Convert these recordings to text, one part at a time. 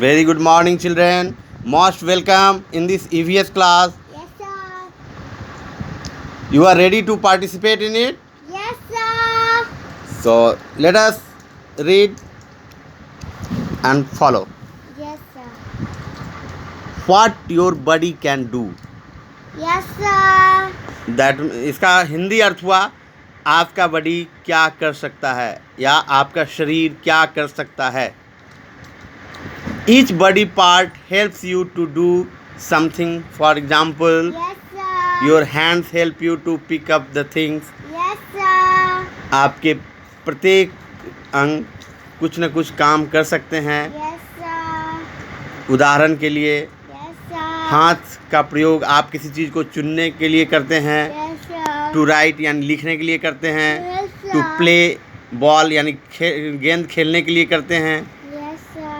Very good morning, children. Most welcome in this EVS class. Yes, sir. You are ready to participate in it? Yes, sir. So let us read and follow. Yes, sir. What your body can do. Yes, sir. That इसका हिंदी अर्थ हुआ आपका body क्या कर सकता है या आपका शरीर क्या कर सकता है. Each body part helps you to do something. For example, Yes, sir. your hands help you to pick up the things. Yes, sir. आपके प्रत्येक अंग कुछ न कुछ काम कर सकते हैं. Yes, sir. उदाहरण के लिए Yes, sir. हाथ का प्रयोग आप किसी चीज़ को चुनने के लिए करते हैं. Yes, sir. टू राइट यानी लिखने के लिए करते हैं. Yes, sir. To play ball यानी गेंद खेलने के लिए करते हैं. Yes, sir.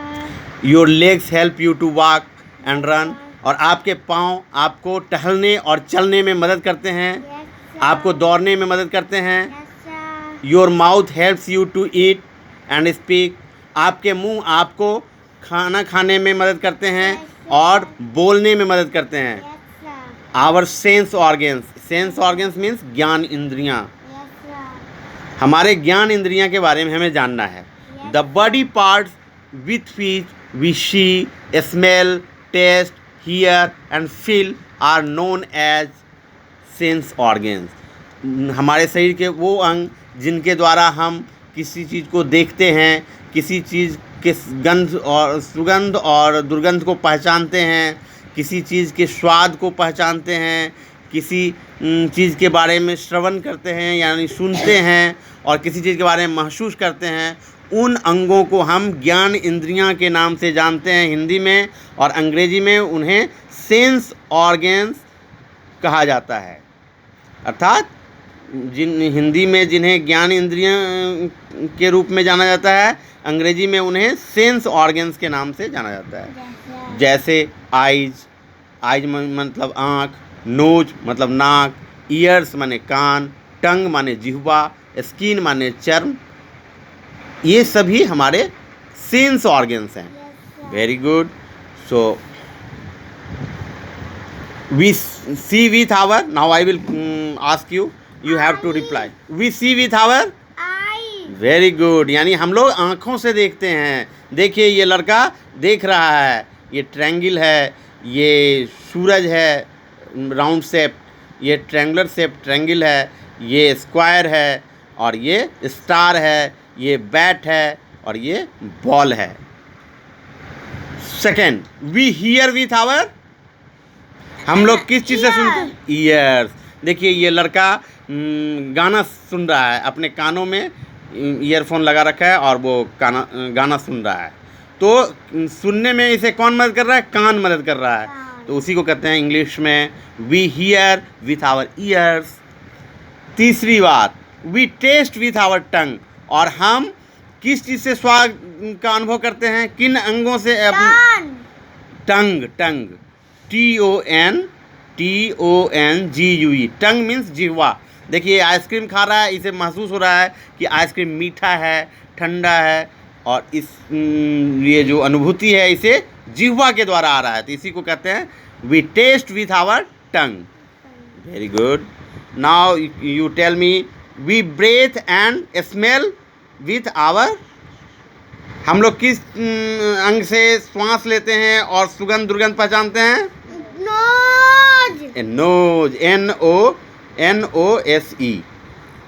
Your legs help you to walk and run. और आपके पाँव आपको टहलने और चलने में मदद करते हैं. Yes, sir. आपको दौड़ने में मदद करते हैं. Yes, sir. Your mouth helps you to eat and speak. आपके मुंह आपको खाना खाने में मदद करते हैं और बोलने में मदद करते हैं. Yes, sir. Our sense organs means ज्ञान इंद्रियाँ. Yes, sir. हमारे ज्ञान इंद्रियाँ के बारे में हमें जानना है. The body parts with which we see, smell, taste, hear and feel are known as sense organs. हमारे शरीर के वो अंग जिनके द्वारा हम किसी चीज़ को देखते हैं, किसी चीज़ के गंध और सुगंध और दुर्गंध को पहचानते हैं, किसी चीज़ के स्वाद को पहचानते हैं, किसी चीज़ के बारे में श्रवण करते हैं यानी सुनते हैं और किसी चीज़ के बारे में महसूस करते हैं. उन अंगों को हम ज्ञान इंद्रियां के नाम से जानते हैं हिंदी में, और अंग्रेजी में उन्हें सेंस ऑर्गेन्स कहा जाता है. अर्थात हिंदी में जिन्हें ज्ञान इंद्रियां के रूप में जाना जाता है, अंग्रेजी में उन्हें सेंस ऑर्गेन्स के नाम से जाना जाता है. Yes, sir. जैसे आइज मतलब आँख, नोज मतलब नाक, ईयर्स माने कान, टंग माने जिह्वा, स्किन माने चर्म. ये सभी हमारे सेंस ऑर्गेन्स हैं. Yes, sir. Very good. So we see with our, now I will ask you, you have to reply. We see with our, Eyes. Very good. यानी हम लोग आँखों से देखते हैं. देखिए ये लड़का देख रहा है, ये ट्रायंगल है, ये सूरज है राउंड शेप, ये ट्रायंगुलर शेप ट्रायंगल है, ये स्क्वायर है और ये स्टार है, ये बैट है और ये बॉल है. Second, we hear with our, हम लोग किस चीज़ से सुनते हैं? ईयर्स. देखिए ये लड़का गाना सुन रहा है, अपने कानों में ईयरफोन लगा रखा है और वो गाना सुन रहा है. तो सुनने में इसे कौन मदद कर रहा है? कान मदद कर रहा है. तो उसी को कहते हैं इंग्लिश में we hear with our ears. तीसरी बात, we taste with our tongue. और हम किस चीज़ से स्वाद का अनुभव करते हैं? किन अंगों से? Sun. टंग TONGUE. टंग मीन्स जिह्वा. देखिए आइसक्रीम खा रहा है, इसे महसूस हो रहा है कि आइसक्रीम मीठा है, ठंडा है, और इस ये जो अनुभूति है इसे जिह्वा के द्वारा आ रहा है. तो इसी को कहते हैं we taste with our tongue. Very good. Now you tell me, we breathe and smell with our, हम लोग किस अंग से श्वास लेते हैं और सुगंध दुर्गंध पहचानते हैं? Nose. Nose. NOSE.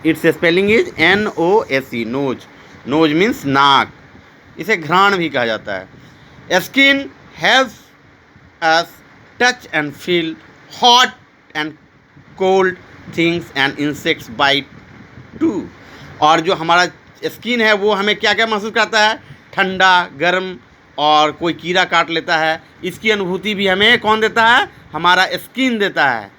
Its spelling is NOSE. Nose means नाक. इसे घ्राण भी कहा जाता है. Skin helps us touch and feel hot and cold things and insects bite too. और जो हमारा स्किन है वो हमें क्या क्या महसूस करता है? ठंडा, गर्म, और कोई कीड़ा काट लेता है, इसकी अनुभूति भी हमें कौन देता है? हमारा स्किन देता है.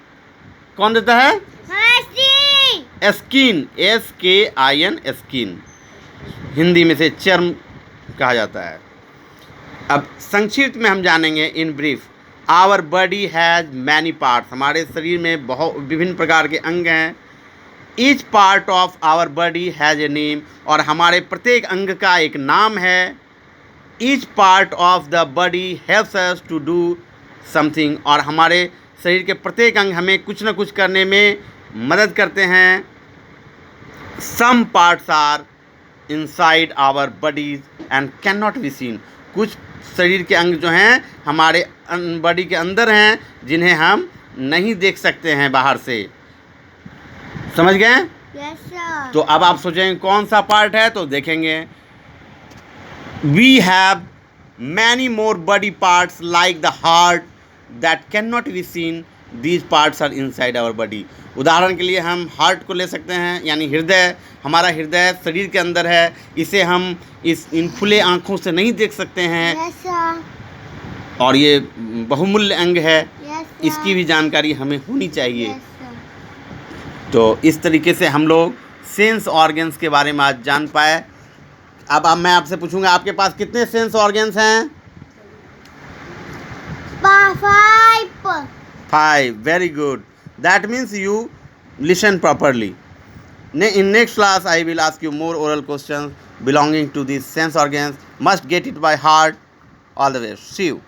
कौन देता है? Mercy. Skin. SKIN. Skin Hindi में से चर्म कहा जाता है. अब संक्षिप्त में हम जानेंगे in brief. Our body has many parts. हमारे शरीर में बहुत विभिन्न प्रकार के अंग हैं. Each part of our body has a name. और हमारे प्रत्येक अंग का एक नाम है. Each part of the body helps us to do something, और हमारे शरीर के प्रत्येक अंग हमें कुछ न कुछ करने में मदद करते हैं. Some parts are inside our bodies and can not be seen. कुछ शरीर के अंग जो हैं हमारे बॉडी के अंदर हैं, जिन्हें हम नहीं देख सकते हैं बाहर से. समझ गए? Yes, sir. तो अब आप सोचेंगे कौन सा पार्ट है, तो देखेंगे. We have many more body parts like the heart that can not be seen. These parts are inside our body. उदाहरण के लिए हम हार्ट को ले सकते हैं, यानी हृदय. हमारा हृदय शरीर के अंदर है, इसे हम इन खुले आँखों से नहीं देख सकते हैं, Yes, sir. और ये बहुमूल्य अंग है. Yes, sir. इसकी भी जानकारी हमें होनी चाहिए. Yes, sir. तो इस तरीके से हम लोग सेंस ऑर्गन्स के बारे में आज जान पाए. अब मैं आपसे पूछूंगा, आपके पास कितने सेंस ऑर्गन्स हैं? 5. 5. Very good. That means you listen properly. In next class, I will ask you more oral questions belonging to these sense organs. Must get it by heart. All the way. See you.